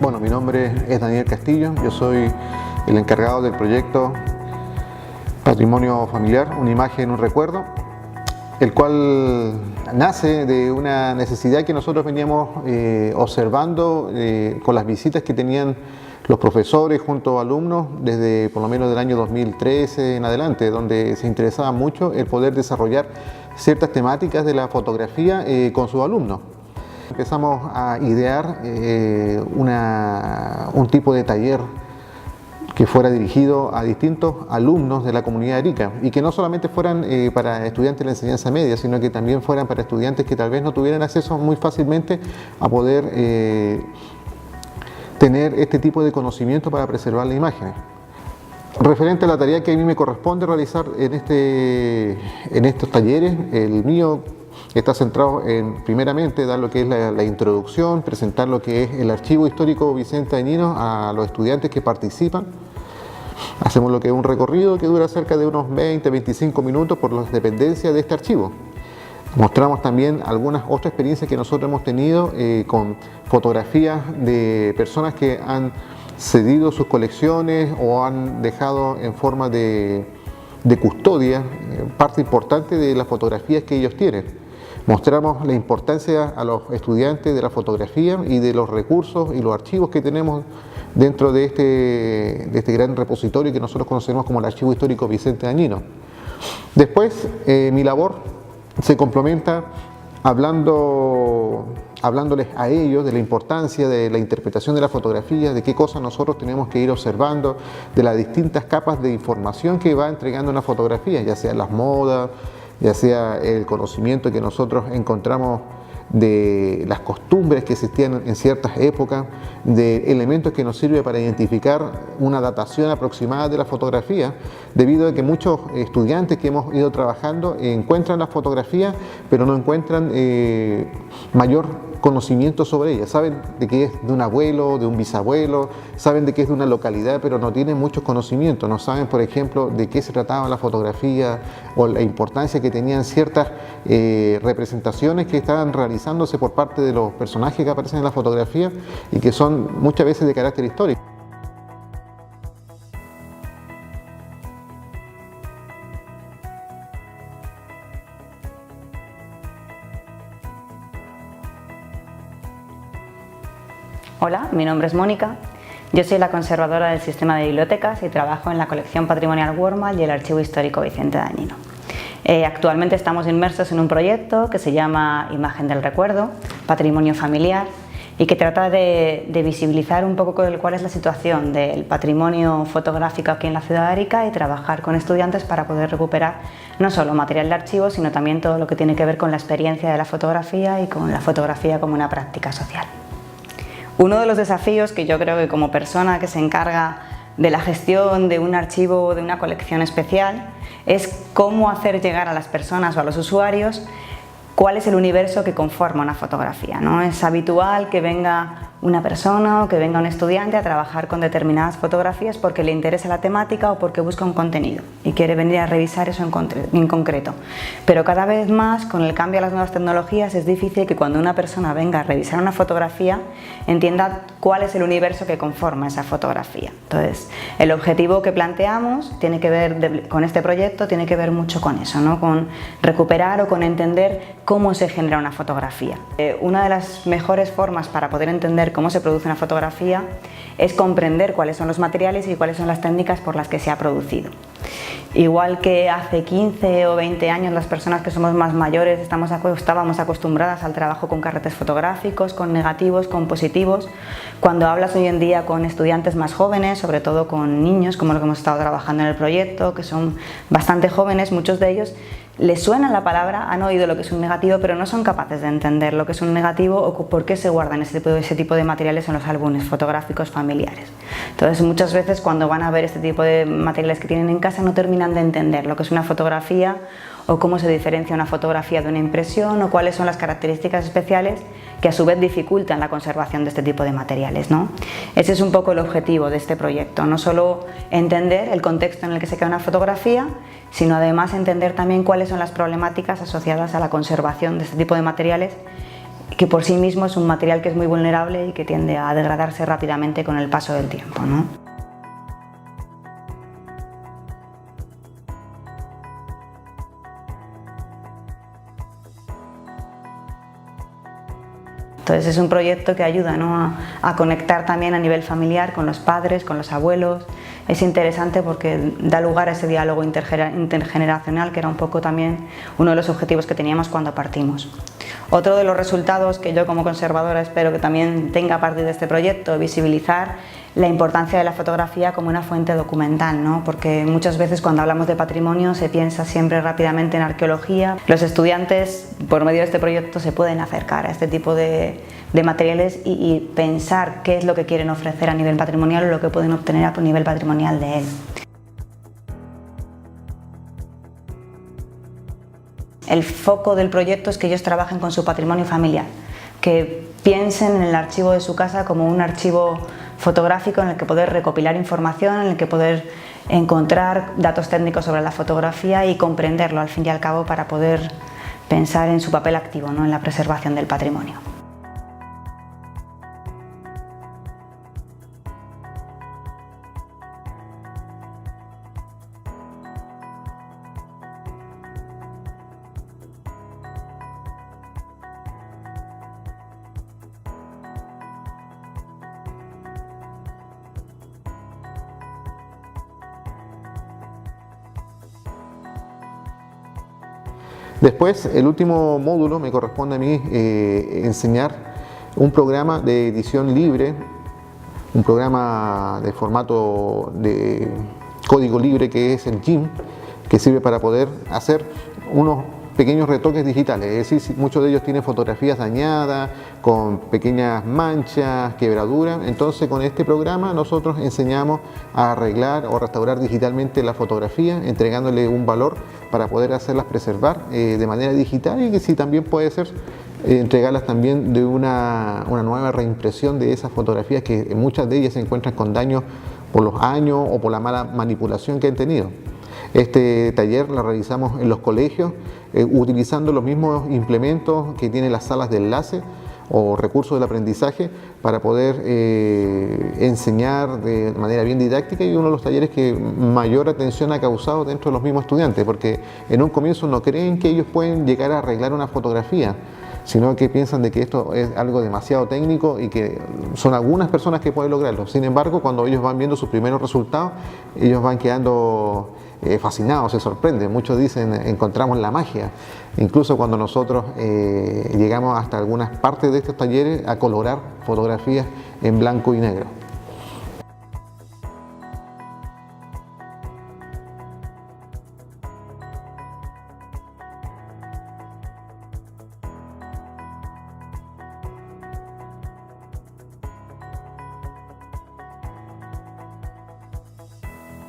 Bueno, mi nombre es Daniel Castillo, yo soy el encargado del proyecto Patrimonio Familiar, una imagen, un recuerdo, el cual nace de una necesidad que nosotros veníamos observando con las visitas que tenían los profesores junto a alumnos desde por lo menos del año 2013 en adelante, donde se interesaba mucho el poder desarrollar ciertas temáticas de la fotografía con sus alumnos. Empezamos a idear un tipo de taller que fuera dirigido a distintos alumnos de la comunidad de Arica y que no solamente fueran para estudiantes de la enseñanza media, sino que también fueran para estudiantes que tal vez no tuvieran acceso muy fácilmente a poder tener este tipo de conocimiento para preservar las imágenes. Referente a la tarea que a mí me corresponde realizar en estos talleres, el mío está centrado en, primeramente, dar lo que es la introducción, presentar lo que es el archivo histórico Vicente Dañino a los estudiantes que participan. Hacemos lo que es un recorrido que dura cerca de unos 20-25 minutos por las dependencias de este archivo. Mostramos también algunas otras experiencias que nosotros hemos tenido con fotografías de personas que han cedido sus colecciones o han dejado en forma de custodia parte importante de las fotografías que ellos tienen. Mostramos la importancia a los estudiantes de la fotografía y de los recursos y los archivos que tenemos dentro de este gran repositorio que nosotros conocemos como el Archivo Histórico Vicente Dañino. Después, mi labor se complementa hablándoles a ellos de la importancia de la interpretación de la fotografía, de qué cosas nosotros tenemos que ir observando, de las distintas capas de información que va entregando una fotografía, ya sea las modas, ya sea el conocimiento que nosotros encontramos de las costumbres que existían en ciertas épocas, de elementos que nos sirven para identificar una datación aproximada de la fotografía, debido a que muchos estudiantes que hemos ido trabajando encuentran la fotografía, pero no encuentran mayor conocimiento sobre ella. Saben de que es de un abuelo, de un bisabuelo, saben de que es de una localidad, pero no tienen muchos conocimientos. No saben, por ejemplo, de qué se trataba la fotografía o la importancia que tenían ciertas representaciones que estaban realizándose por parte de los personajes que aparecen en la fotografía y que son muchas veces de carácter histórico. Hola, mi nombre es Mónica, yo soy la conservadora del sistema de bibliotecas y trabajo en la colección patrimonial Wormal y el Archivo Histórico Vicente Dañino. Actualmente estamos inmersos en un proyecto que se llama Imagen del Recuerdo, Patrimonio Familiar, y que trata de visibilizar un poco cuál es la situación del patrimonio fotográfico aquí en la ciudad de Arica y trabajar con estudiantes para poder recuperar no solo material de archivo, sino también todo lo que tiene que ver con la experiencia de la fotografía y con la fotografía como una práctica social. Uno de los desafíos que yo creo que como persona que se encarga de la gestión de un archivo o de una colección especial es cómo hacer llegar a las personas o a los usuarios cuál es el universo que conforma una fotografía, ¿no? Es habitual que venga una persona o que venga un estudiante a trabajar con determinadas fotografías porque le interesa la temática o porque busca un contenido y quiere venir a revisar eso en concreto. Pero cada vez más, con el cambio a las nuevas tecnologías, es difícil que cuando una persona venga a revisar una fotografía entienda cuál es el universo que conforma esa fotografía. Entonces, el objetivo que planteamos tiene que ver con este proyecto, tiene que ver mucho con eso, ¿no? Con recuperar o con entender cómo se genera una fotografía. Una de las mejores formas para poder entender cómo se produce una fotografía es comprender cuáles son los materiales y cuáles son las técnicas por las que se ha producido. Igual que hace 15 o 20 años las personas que somos más mayores estábamos acostumbradas al trabajo con carretes fotográficos, con negativos, con positivos. Cuando hablas hoy en día con estudiantes más jóvenes, sobre todo con niños, como lo que hemos estado trabajando en el proyecto, que son bastante jóvenes, muchos de ellos les suena la palabra, han oído lo que es un negativo, pero no son capaces de entender lo que es un negativo o por qué se guardan ese tipo de materiales en los álbumes fotográficos familiares. Entonces, muchas veces cuando van a ver este tipo de materiales que tienen en casa no terminan de entender lo que es una fotografía o cómo se diferencia una fotografía de una impresión o cuáles son las características especiales que a su vez dificultan la conservación de este tipo de materiales, ¿no? Ese es un poco el objetivo de este proyecto, no solo entender el contexto en el que se crea una fotografía, sino además entender también cuáles son las problemáticas asociadas a la conservación de este tipo de materiales que por sí mismo es un material que es muy vulnerable y que tiende a degradarse rápidamente con el paso del tiempo, ¿no? Entonces es un proyecto que ayuda, ¿no?, a conectar también a nivel familiar con los padres, con los abuelos. Es interesante porque da lugar a ese diálogo intergeneracional, que era un poco también uno de los objetivos que teníamos cuando partimos. Otro de los resultados que yo como conservadora espero que también tenga a partir de este proyecto, visibilizar la importancia de la fotografía como una fuente documental, ¿no? Porque muchas veces cuando hablamos de patrimonio se piensa siempre rápidamente en arqueología. Los estudiantes, por medio de este proyecto, se pueden acercar a este tipo de materiales y pensar qué es lo que quieren ofrecer a nivel patrimonial o lo que pueden obtener a nivel patrimonial de él. El foco del proyecto es que ellos trabajen con su patrimonio familiar, que piensen en el archivo de su casa como un archivo fotográfico en el que poder recopilar información, en el que poder encontrar datos técnicos sobre la fotografía y comprenderlo al fin y al cabo para poder pensar en su papel activo, ¿no?, en la preservación del patrimonio. Después, el último módulo me corresponde a mí enseñar un programa de edición libre, un programa de formato de código libre que es el GIMP, que sirve para poder hacer unos pequeños retoques digitales, es decir, muchos de ellos tienen fotografías dañadas, con pequeñas manchas, quebraduras. Entonces con este programa nosotros enseñamos a arreglar o restaurar digitalmente la fotografía, entregándole un valor para poder hacerlas preservar de manera digital, y que sí también puede ser entregarlas también de una nueva reimpresión de esas fotografías, que muchas de ellas se encuentran con daños por los años o por la mala manipulación que han tenido. Este taller lo realizamos en los colegios utilizando los mismos implementos que tienen las salas de enlace o recursos del aprendizaje para poder enseñar de manera bien didáctica, y uno de los talleres que mayor atención ha causado dentro de los mismos estudiantes, porque en un comienzo no creen que ellos pueden llegar a arreglar una fotografía, sino que piensan de que esto es algo demasiado técnico y que son algunas personas que pueden lograrlo. Sin embargo, cuando ellos van viendo sus primeros resultados, ellos van quedando fascinados, se sorprenden. Muchos dicen, encontramos la magia. Incluso cuando nosotros llegamos hasta algunas partes de estos talleres a colorar fotografías en blanco y negro.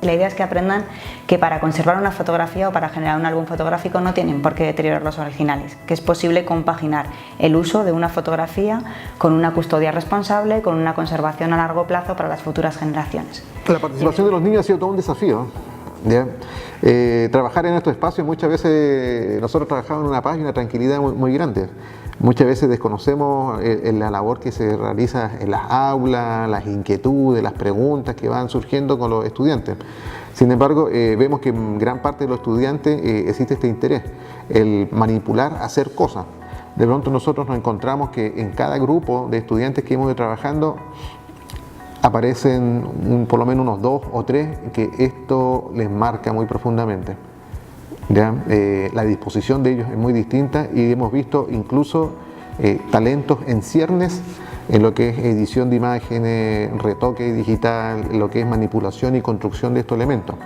La idea es que aprendan que para conservar una fotografía o para generar un álbum fotográfico no tienen por qué deteriorar los originales, que es posible compaginar el uso de una fotografía con una custodia responsable, con una conservación a largo plazo para las futuras generaciones. La participación de los niños ha sido todo un desafío, ¿ya? Trabajar en estos espacios, muchas veces nosotros trabajamos en una paz y una tranquilidad muy grande. Muchas veces desconocemos la labor que se realiza en las aulas, las inquietudes, las preguntas que van surgiendo con los estudiantes. Sin embargo, vemos que en gran parte de los estudiantes existe este interés, el manipular, hacer cosas. De pronto nosotros nos encontramos que en cada grupo de estudiantes que hemos ido trabajando aparecen por lo menos unos 2 o 3 que esto les marca muy profundamente. ¿Ya? La disposición de ellos es muy distinta, y hemos visto incluso talentos en ciernes en lo que es edición de imágenes, retoque digital, en lo que es manipulación y construcción de estos elementos.